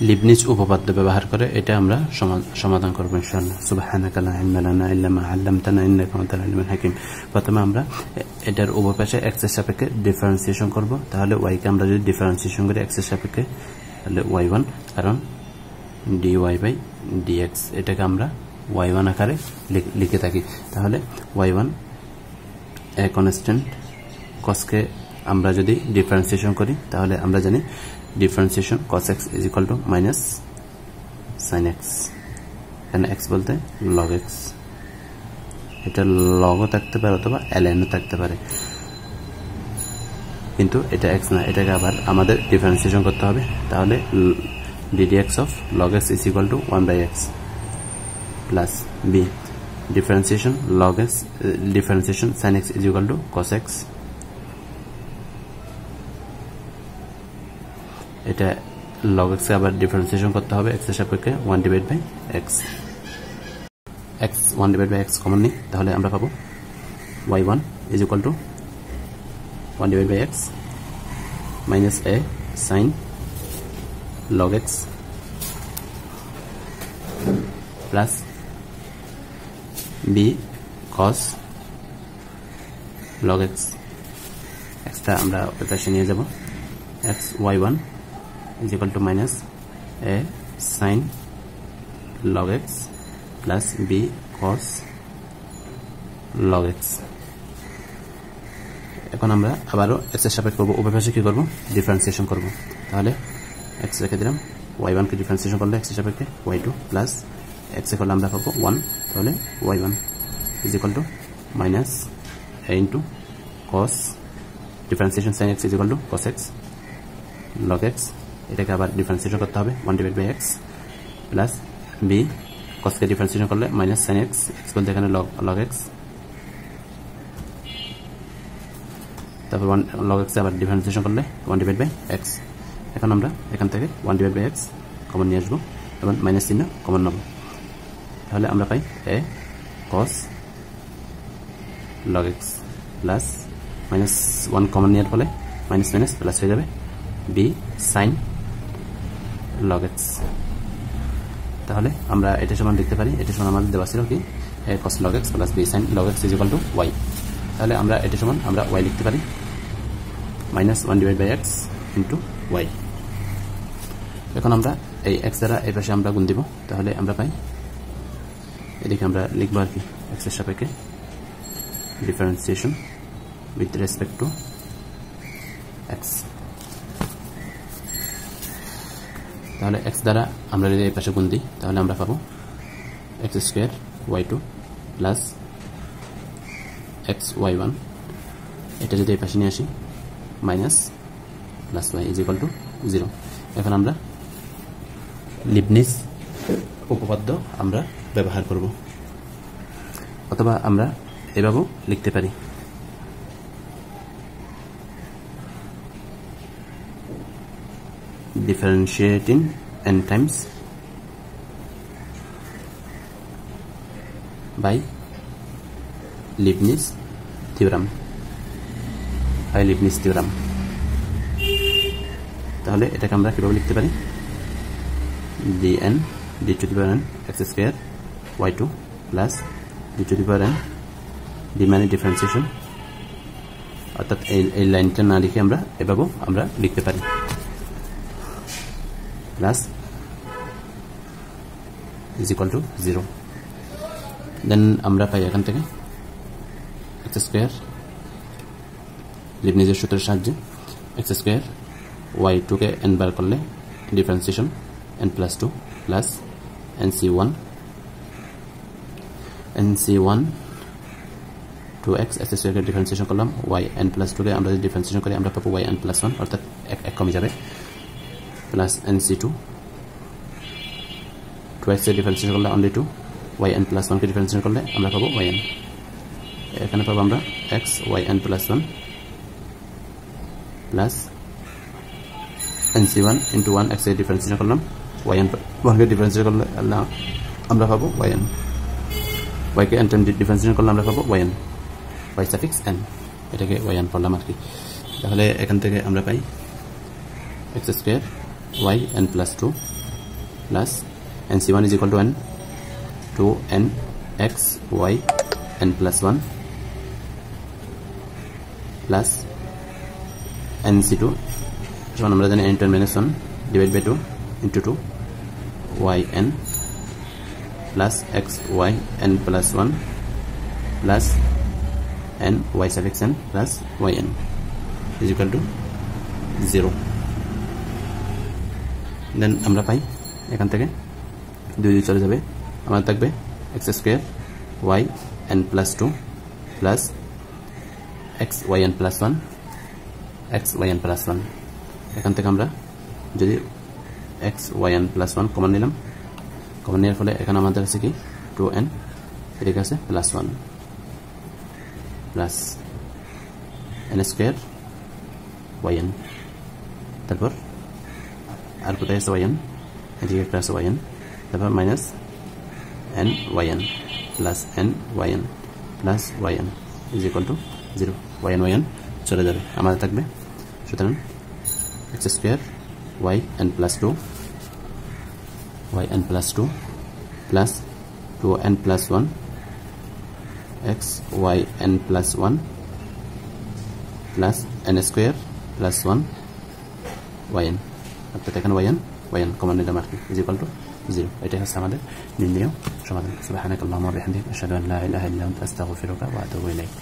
Leibniz উপপাদ্য ব্যবহার করে এটা আমরা সমাধান করব ইনশাআল্লাহ। সুবহানাকা লা ইলমা লানা ইল্লা মা আল্লামতানা ইন্নাকা আনতাল আলিমুল হাকিম। প্রথমে আমরা এটার উভয় পাশে x এর সাপেক্ষে ডিফারেন্সিয়েশন করব। তাহলে y কে আমরা যদি ডিফারেন্সিয়েশন করি x এর সাপেক্ষে তাহলে y1 কারণ dy বাই dx এটাকে আমরা y1 আকারে লিখে থাকি। তাহলে y1 এ কনস্ট্যান্ট cos কে আমরা যদি ডিফারেন্সিয়েশন করি তাহলে আমরা জানি differentiation cos x is equal to minus sin x, এখানে x বলতে log x, এটা log থাকতে পারে অথবা ln থাকতে পারে, কিন্তু এটা x না, এটাকে আবার আমাদের ডিফারেন্সিয়েশন করতে হবে। তাহলে ddx of log x is equal to 1 by x plus b differentiation log x differentiation sin x is equal to cos x, এটা log x কে আবার ডিফারেন্সিয়েশন করতে হবে x এর সাপেক্ষে 1 divided by x, x 1 divided by x common নিই তাহলে আমরা পাবো y1 is equal to 1 divided by x minus a sin log x plus b cos log x, x টা আমরা ওই পাশে নিয়ে যাব, x y1 is equal to minus a sin log x plus b cos log x। এখন আমরা আবারও x এর সাপেক্ষে করব, উভয় পাশে কি করব ডিফারেন্সিয়েশন করব। তাহলে x রেখে দিলাম, y1 কে ডিফারেন্সিয়েশন করলে x এর সাপেক্ষে y2 প্লাস x এ করলে আমরা পাবো 1, তাহলে y1 is equal to minus a into cos differentiation sin x is equal to cos x log x, এটাকে আবার ডিফারেন্সিয়েশন করতে হবে 1 divided by x plus b cos K differentiation করলে মাইনাস sin x, x বলতে এখানে log x, তারপর 1 log x আবার differentiation করলে 1 divided by x। এখন আমরা এখান থেকে 1 divided by x কমন নিয়ে আসবো এবং মাইনাস চিহ্ন কমন নেব, তাহলে আমরা পাই a cos log x plus minus 1 common নেওয়ার ফলে মাইনাস মাইনাস প্লাস হয়ে যাবে b sin log x। তাহলে আমরা এটা সমান লিখতে পারি, এটা সমান আমাদের দেওয়া ছিল কি a cos log x plus b sin log x is equal to y, তাহলে আমরা এটা সমান আমরা y লিখতে পারি minus 1 divided by x into y। এখন আমরা এই x দ্বারা এই পাশে আমরা গুণ দিব, তাহলে আমরা পাই এদিকে আমরা লিখব আর কি x এর সাপেক্ষে differentiation with respect to x, তাহলে x দ্বারা আমরা যদি এই পাশে গুণ দিই তাহলে আমরা পাবো x square y2 plus x y1, এটা যদি এই পাশে নিয়ে আসি minus plus y is equal to 0। এখন আমরা লিবনিজ উপপাদ্য আমরা ব্যবহার করব, অথবা আমরা এভাবেও লিখতে পারি differentiating n times by Leibniz theorem, তাহলে এটাকে আমরা কিভাবে লিখতে পারি dn d to the power n x square y2 plus d to the power n d মানে ডিফারেন্সিয়েশন, অর্থাৎ এই লাইনটা না লিখে আমরা এভাবেও আমরা লিখতে পারি plus is equal to 0। দেন আমরা পাই এখান থেকে x স্কয়ার লিবনিজের সূত্রের সাহায্যে x স্কয়ার y2 কে n বার করলে differentiation n plus 2 plus nc1 2x x square কে ডিফারেন্সিয়েশন করলাম y n plus 2 কে আমরা যদি ডিফারেন্সিয়েশন করি আমরা পাবো y n plus 1, অর্থাৎ এক কমে যাবে, প্লাস nc2 2x এর ডিফারেন্সিয়েশন করলে only 2, yn plus 1 কে ডিফারেন্সিয়েশন করলে আমরা পাবো yn, এখানে পাবো আমরা x yn plus 1 plus nc1 into 1 x এর ডিফারেন্সিয়েশন করলাম yn 1 কে ডিফারেন্সিয়েশন করলে আমরা পাবো yn, y কে n টাইম ডিফারেন্সিয়েশন করলে আমরা পাবো yn y সাফিক্স n, এটাকে yn পড়লাম আর কি। তাহলে এখান থেকে আমরা পাই x square y n plus 2 plus nc1 is equal to n 2n x y n plus 1 plus nc2 সমান আমরা জানি n10 minus 1 divided by 2 into 2 yn plus x y n plus 1 plus n y suffix n plus yn is equal to 0. Then আমরা পাই এখান থেকে 2 চলে যাবে, আমার থাকবে x square y n plus 2 plus x y n plus 1 x y n plus 1. এখান থেকে আমরা যদি x y n plus 1 common নিলাম, কমন নেওয়ার ফলে এখানে আমাদের আছে কি 2n, এদিকে আছে plus 1 plus n square yn, তারপর আর কোথায় আছে yn, এদিকে একটা আছে yn, তারপর minus n yn plus n yn plus yn is equal to 0. yn চলে যাবে, আমাদের থাকবে সুতরাং x square y n plus 2 yn plus 2 plus 2n plus 1 x y n plus 1 plus n square plus 1 yn, অর্থাৎ এখানে yn common নিলাম আর কি, is equal to 0. এটাই হচ্ছে আমাদের নির্ণয় সমাধান. সুবহানাকাল্লাহুম্মা ওয়া বিহামদিকা আশহাদু আন লা ইলাহা ইল্লা আনতা আস্তাগফিরুকা ওয়া আতুবু ইলাইক.